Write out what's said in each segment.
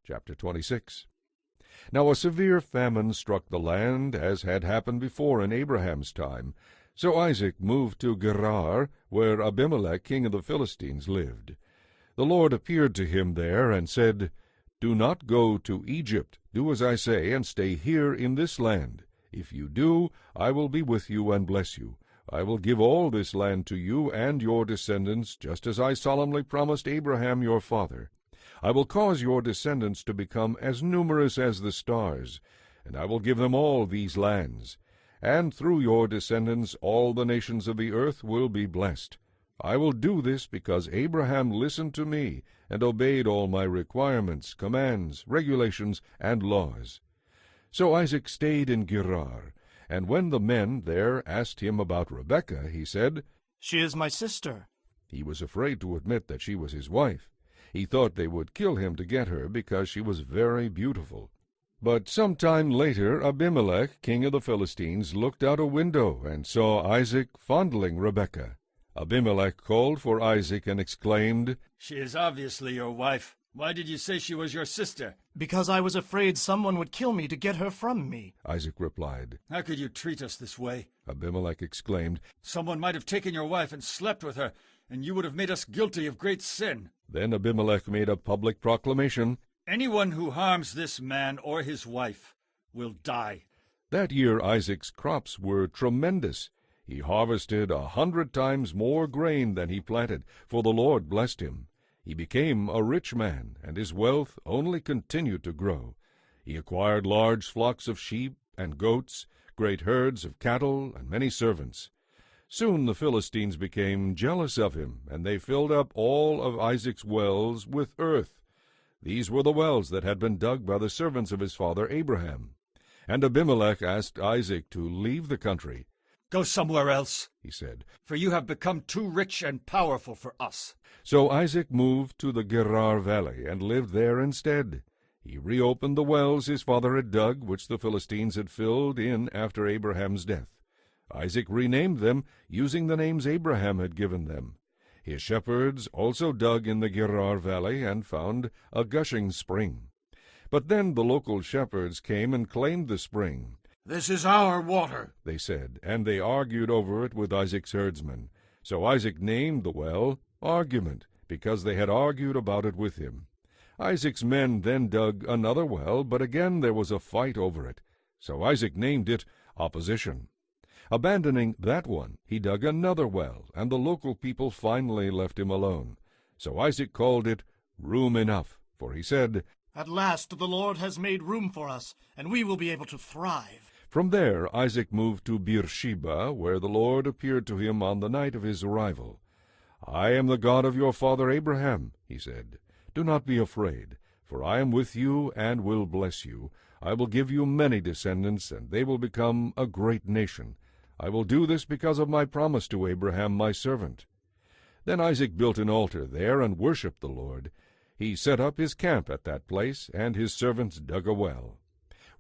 Chapter 26. Now a severe famine struck the land, as had happened before in Abraham's time. So Isaac moved to Gerar, where Abimelech king of the Philistines lived. The Lord appeared to him there, and said, Do not go to Egypt. Do as I say, and stay here in this land. If you do, I will be with you and bless you. I will give all this land to you and your descendants, just as I solemnly promised Abraham your father. I will cause your descendants to become as numerous as the stars, and I will give them all these lands. And through your descendants all the nations of the earth will be blessed. I will do this because Abraham listened to me and obeyed all my requirements, commands, regulations, and laws. So Isaac stayed in Gerar, and when the men there asked him about Rebekah, he said, She is my sister. He was afraid to admit that she was his wife. He thought they would kill him to get her because she was very beautiful. But some time later Abimelech, king of the Philistines, looked out a window and saw Isaac fondling Rebekah. Abimelech called for Isaac and exclaimed, She is obviously your wife. Why did you say she was your sister? Because I was afraid someone would kill me to get her from me. Isaac replied. How could you treat us this way? Abimelech exclaimed. Someone might have taken your wife and slept with her, and you would have made us guilty of great sin. Then Abimelech made a public proclamation. Anyone who harms this man or his wife will die. That year Isaac's crops were tremendous. He harvested 100 times more grain than he planted, for the Lord blessed him. He became a rich man, and his wealth only continued to grow. He acquired large flocks of sheep and goats, great herds of cattle, and many servants. Soon the Philistines became jealous of him, and they filled up all of Isaac's wells with earth. These were the wells that had been dug by the servants of his father Abraham. And Abimelech asked Isaac to leave the country. Go somewhere else, he said, for you have become too rich and powerful for us. So Isaac moved to the Gerar valley and lived there instead. He reopened the wells his father had dug, which the Philistines had filled in after Abraham's death. Isaac renamed them, using the names Abraham had given them. His shepherds also dug in the Gerar valley and found a gushing spring. But then the local shepherds came and claimed the spring. This is our water, they said, and they argued over it with Isaac's herdsmen. So Isaac named the well Argument, because they had argued about it with him. Isaac's men then dug another well, but again there was a fight over it. So Isaac named it Opposition. Abandoning that one, he dug another well, and the local people finally left him alone. So Isaac called it Room Enough, for he said, At last the Lord has made room for us, and we will be able to thrive. From there Isaac moved to Beersheba, where the Lord appeared to him on the night of his arrival. I am the God of your father Abraham, he said. Do not be afraid, for I am with you and will bless you. I will give you many descendants, and they will become a great nation. I will do this because of my promise to Abraham my servant. Then Isaac built an altar there and worshipped the Lord. He set up his camp at that place, and his servants dug a well.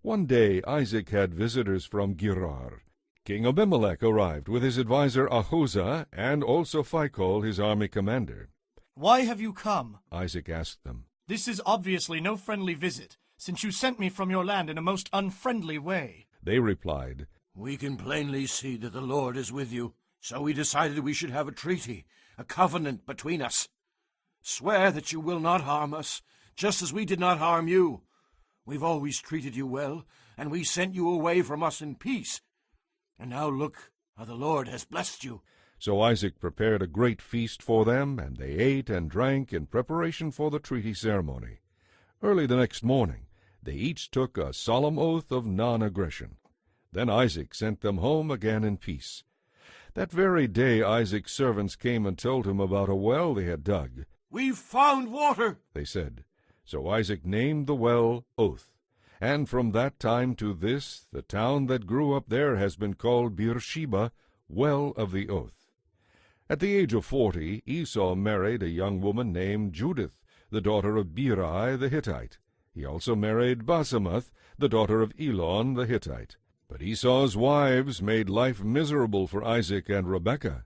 One day Isaac had visitors from Gerar. King Abimelech arrived with his adviser Ahuzah, and also Phych, his army commander. Why have you come? Isaac asked them. This is obviously no friendly visit, since you sent me from your land in a most unfriendly way. They replied, We can plainly see that the Lord is with you, so we decided we should have a treaty, a covenant between us. Swear that you will not harm us, just as we did not harm you. We've always treated you well, and we sent you away from us in peace. And now look how the Lord has blessed you. So Isaac prepared a great feast for them, and they ate and drank in preparation for the treaty ceremony. Early the next morning, they each took a solemn oath of non-aggression. Then Isaac sent them home again in peace. That very day Isaac's servants came and told him about a well they had dug. We've found water, they said. So Isaac named the well Oath. And from that time to this, the town that grew up there has been called Beersheba, Well of the Oath. At the age of 40, Esau married a young woman named Judith, the daughter of Beeri the Hittite. He also married Basemath, the daughter of Elon the Hittite. But Esau's wives made life miserable for Isaac and Rebekah.